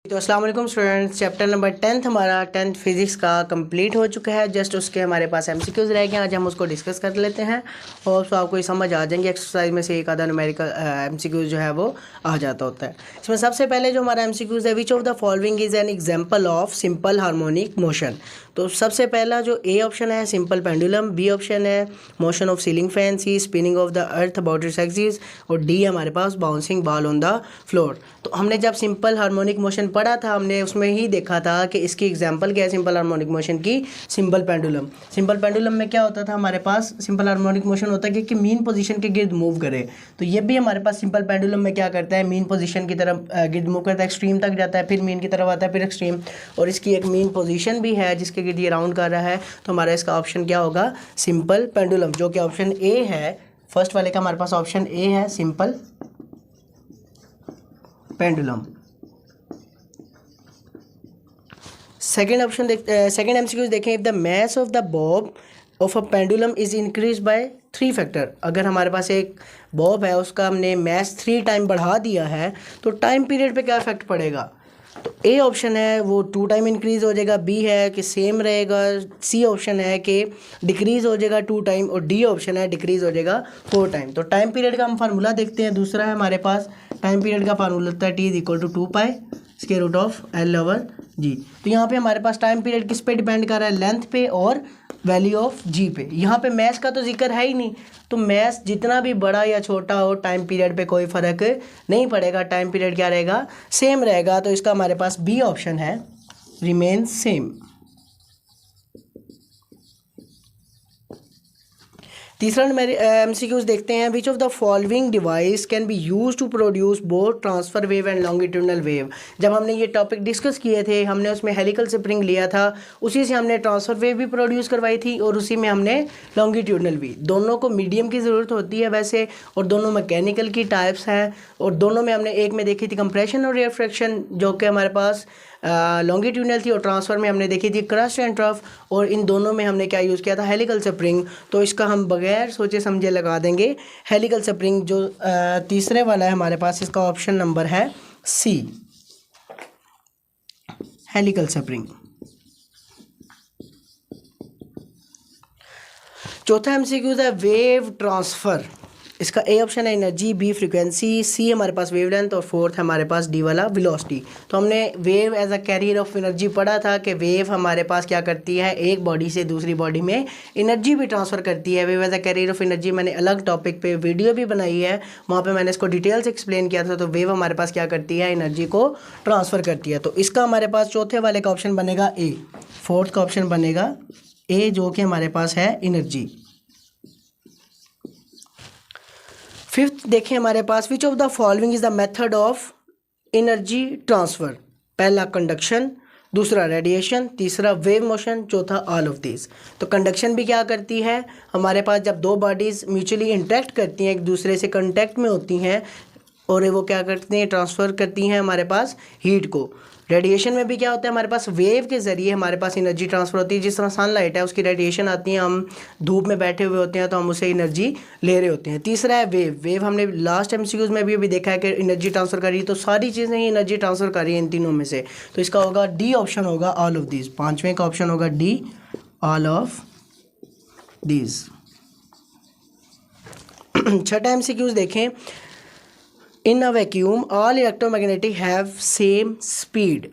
तो अस्सलाम वालेकुम स्टूडेंट्स, चैप्टर नंबर 10th हमारा 10th फिजिक्स का कंप्लीट हो चुका है। जस्ट उसके हमारे पास एमसीक्यूज रह गए, आज हम उसको डिस्कस कर लेते हैं और तो आपको ये समझ आ जाएंगे। एक्सरसाइज में से एक आधा न्यूमेरिकल एमसीक्यूज जो है वो आ जाता होता है। इसमें सबसे पहले जो हमारा एमसीक्यूज है, which of the following is an example of simple harmonic motion. तो सबसे पहला जो ए ऑप्शन है सिंपल पेंडुलम, बी ऑप्शन है motion of ceiling fan, C spinning of the earth about its axis और डी हमारे पास bouncing ball on the floor. तो हमने जब सिंपल हार्मोनिक मोशन पढ़ा था, हमने उसमें ही देखा था कि इसकी एग्जांपल क्या है सिंपल हार्मोनिक मोशन की, सिंपल पेंडुलम। सिंपल पेंडुलम में क्या होता था, हमारे पास सिंपल हार्मोनिक मोशन होता है कि मीन पोजीशन के गिर्द मूव करे। तो ये भी हमारे पास सिंपल पेंडुलम में क्या करता है, मीन पोजीशन की तरफ गिर्द मूव करता है, एक्सट्रीम तक जाता है, फिर मीन की तरफ आता है, फिर एक्सट्रीम, और इसकी एक मीन पोजीशन भी है जिसके गिर्द ये राउंड कर रहा है। तो हमारा इसका ऑप्शन क्या होगा, सिंपल पेंडुलम, जो कि ऑप्शन ए है। फर्स्ट वाले का हमारे पास ऑप्शन ए है, simple pendulum. Second option second MCQ देखें, if the mass of the bob of a pendulum is increase by 3 factor. अगर हमारे पास एक बॉब है, उसका हमने मास 3 टाइम बढ़ा दिया है, तो टाइम पीरियड पे क्या इफेक्ट पड़ेगा। तो ए ऑप्शन है वो 2 टाइम इंक्रीज हो जाएगा, बी है कि सेम रहेगा, सी ऑप्शन है कि डिक्रीज हो जाएगा 2 टाइम और डी ऑप्शन है डिक्रीज हो जाएगा 4 टाइम। तो टाइम पीरियड का हम फार्मूला देखते हैं। दूसरा है हमारे पास टाइम पीरियड का फार्मूला होता है T is equal to 2 pi square root of L over G. तो यहाँ पे हमारे पास टाइम पीरियड किस पे डिपेंड कर रहा है, लेंथ पे और वैल्यू ऑफ जी पे। यहाँ पे मैथ का तो जिक्र है ही नहीं, तो मैथ जितना भी बड़ा या छोटा हो टाइम पीरियड पे कोई फ़र्क नहीं पड़ेगा, टाइम पीरियड क्या रहेगा, सेम रहेगा। तो इसका हमारे पास बी ऑप्शन है, रिमेन सेम। तीसरा एमसीक्यूज देखते हैं, which of the following device can be use to produce both transfer wave and longitudinal wave. जब हमने ये टॉपिक डिस्कस किए थे, हमने उसमें हेलिकल स्प्रिंग लिया था, उसी से हमने ट्रांसफर वेव भी प्रोड्यूस करवाई थी और उसी में हमने लॉन्गिट्यूडनल भी। दोनों को मीडियम की ज़रूरत होती है वैसे, और दोनों मैकेनिकल की टाइप्स हैं, और दोनों में हमने एक में देखी थी कंप्रेशन और रिफ्रैक्शन, जो कि हमारे पास लॉन्गिट्यूडनल थी, और ट्रांसफर में हमने देखी थी क्रस्ट एंड ट्रफ, और इन दोनों में हमने क्या यूज़ किया था, हेलिकल स्प्रिंग। तो इसका हम बगैर सोचे समझे लगा देंगे हेलिकल स्प्रिंग। जो तीसरे वाला है हमारे पास, इसका ऑप्शन नंबर है सी, हेलिकल स्प्रिंग। चौथा एमसीक्यू है वेव ट्रांसफ़र। इसका ए ऑप्शन है एनर्जी, बी फ्रीक्वेंसी, सी हमारे पास वेवलेंथ और फोर्थ हमारे पास डी वाला वेलोसिटी। तो हमने wave as a carrier of energy पढ़ा था कि वेव हमारे पास क्या करती है, एक बॉडी से दूसरी बॉडी में एनर्जी भी ट्रांसफ़र करती है। Wave as a carrier of energy मैंने अलग टॉपिक पे वीडियो भी बनाई है, वहाँ पे मैंने इसको डिटेल से एक्सप्लेन किया था। तो वेव हमारे पास क्या करती है, एनर्जी को ट्रांसफ़र करती है। तो इसका हमारे पास चौथे वाले का ऑप्शन बनेगा ए, फोर्थ का ऑप्शन बनेगा ए, जो कि हमारे पास है एनर्जी। फिफ्थ देखें हमारे पास, which of the following is the method of energy transfer. पहला कंडक्शन, दूसरा रेडिएशन, तीसरा वेव मोशन, चौथा ऑल ऑफ दिस। तो कंडक्शन भी क्या करती है, हमारे पास जब दो बॉडीज़ म्यूचुअली इंटरेक्ट करती हैं, एक दूसरे से कांटेक्ट में होती हैं, और वो क्या करती हैं, ट्रांसफ़र करती हैं हमारे पास हीट को। रेडिएशन में भी क्या होता है, हमारे पास वेव के ज़रिए हमारे पास एनर्जी ट्रांसफ़र होती है। जिस तरह सनलाइट है, उसकी रेडिएशन आती है, हम धूप में बैठे हुए होते हैं तो हम उससे एनर्जी ले रहे होते हैं। तीसरा है वेव। वेव हमने लास्ट एमसीक्यूज में भी अभी देखा है कि एनर्जी ट्रांसफ़र कर रही है। तो सारी चीज़ें ही एनर्जी ट्रांसफ़र कर रही है इन तीनों में से। तो इसका होगा डी ऑप्शन होगा, ऑल ऑफ दिस। पाँचवें का ऑप्शन होगा डी, ऑल ऑफ दिस। छठा एमसीक्यूज देखें, in a vacuum all electromagnetic have same speed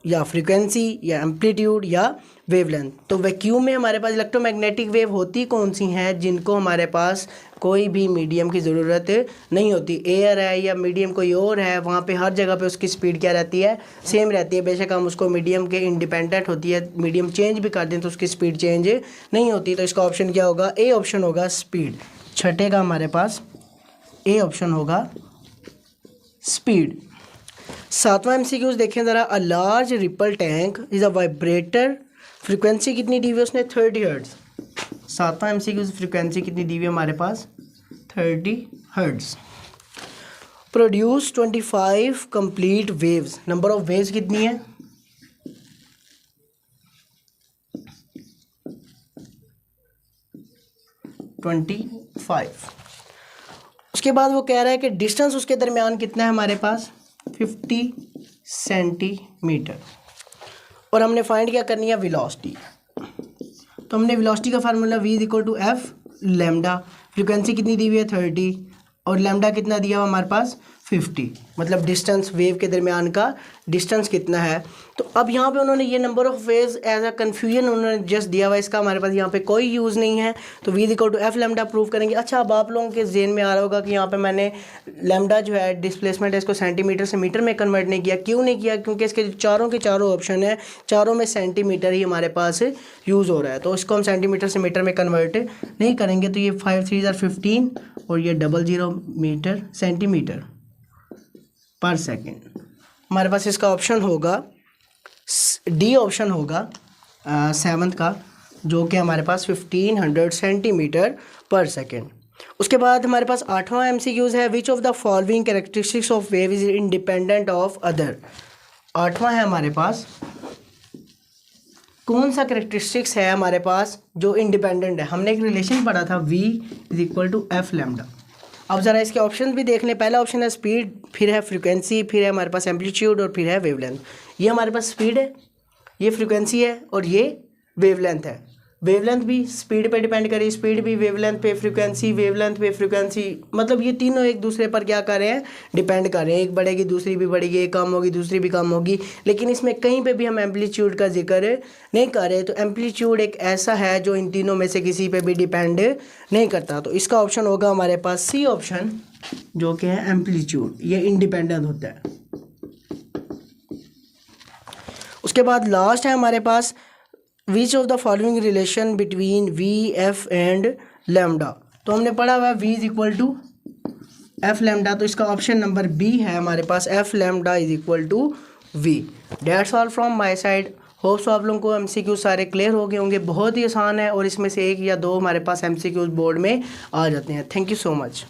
या फ्रीक्वेंसी या एम्पलीट्यूड या वेवलेंथ। तो वैक्यूम में हमारे पास इलेक्ट्रोमैग्नेटिक वेव होती कौन सी हैं, जिनको हमारे पास कोई भी मीडियम की ज़रूरत नहीं होती। एयर है या मीडियम कोई और है, वहाँ पे हर जगह पे उसकी स्पीड क्या रहती है, सेम रहती है। बेशक हम उसको मीडियम के इंडिपेंडेंट होती है, मीडियम चेंज भी कर दें तो उसकी स्पीड चेंज नहीं होती। तो इसका ऑप्शन क्या होगा, ए ऑप्शन होगा स्पीड। छठे का हमारे पास ए ऑप्शन होगा स्पीड। सातवां एमसीक्यूज देखें ज़रा, a large ripple tank is a vibrator, frequency कितनी दी हुई है उसने, 30 हर्ट्ज़। सातवां एमसीक्यूज फ्रीक्वेंसी कितनी दी हुई है हमारे पास, 30 hertz. Produce 25 complete waves, number of waves कितनी है, 25। उसके बाद वो कह रहा है कि डिस्टेंस उसके दरमियान कितना है हमारे पास, 50 सेंटीमीटर। और हमने फाइंड क्या करनी है, वेलोसिटी। तो हमने वेलोसिटी का formula v equal to F lambda, frequency कितनी दी हुई है 30 और लैम्डा कितना दिया हुआ हमारे पास 50, मतलब डिस्टेंस वेव के दरमियान का डिस्टेंस कितना है। तो अब यहाँ पे उन्होंने ये number of waves as a confusion उन्होंने जस्ट दिया हुआ है, इसका हमारे पास यहाँ पे कोई यूज़ नहीं है। तो v equal to F lambda prove करेंगे। अच्छा, अब आप लोगों के जेहन में आ रहा होगा कि यहाँ पे मैंने लैम्डा जो है डिस्प्लेसमेंट है इसको सेंटीमीटर से मीटर में कन्वर्ट नहीं किया। क्यों नहीं किया? क्योंकि इसके चारों के चारों ऑप्शन है, चारों में सेंटीमीटर ही हमारे पास यूज़ हो रहा है, तो इसको हम सेंटीमीटर से मीटर में कन्वर्ट नहीं करेंगे। तो ये 5 3 15 और ये 00 मीटर सेंटीमीटर पर सेकेंड। हमारे पास इसका ऑप्शन होगा डी, ऑप्शन होगा 7th का, जो कि हमारे पास 1500 सेंटीमीटर पर सेकेंड। उसके बाद हमारे पास 8वां MCQs है, which of the following characteristics of wave is independent of other. 8वां है हमारे पास, कौन सा कैरेक्टरिस्टिक्स है हमारे पास जो इंडिपेंडेंट है। हमने एक रिलेशन पढ़ा था v is equal to F lambda. अब ज़रा इसके ऑप्शन भी देख लें। पहला ऑप्शन है स्पीड, फिर है फ्रीक्वेंसी, फिर है हमारे पास एम्पलीट्यूड और फिर है वेवलेंथ। ये हमारे पास स्पीड है, ये फ्रीक्वेंसी है और ये वेवलेंथ है। वेवलेंथ भी स्पीड पे डिपेंड करी, स्पीड भी वेवलेंथ पे, फ्रीक्वेंसी वेवलेंथ पे, फ्रीक्वेंसी, मतलब ये तीनों एक दूसरे पर क्या कर रहे हैं, डिपेंड कर रहे हैं। एक बढ़ेगी दूसरी भी बढ़ेगी, एक कम होगी दूसरी भी कम होगी। लेकिन इसमें कहीं पे भी हम एम्पलीट्यूड का जिक्र नहीं कर रहे। तो एम्पलीट्यूड एक ऐसा है जो इन तीनों में से किसी पे भी डिपेंड नहीं करता। तो इसका ऑप्शन होगा हमारे पास सी ऑप्शन, जो कि है एम्पलीट्यूड, ये इंडिपेंडेंट होता है। उसके बाद लास्ट है हमारे पास which of the following relation between V F and lambda. तो हमने पढ़ा हुआ है v is equal to F lambda, तो इसका ऑप्शन नंबर बी है हमारे पास, F lambda is equal to v। That's all from my side. Hope so आप लोगों को MCQ सारे क्लियर हो गए होंगे। बहुत ही आसान है और इसमें से 1 या 2 हमारे पास MCQ बोर्ड में आ जाते हैं। Thank you so much.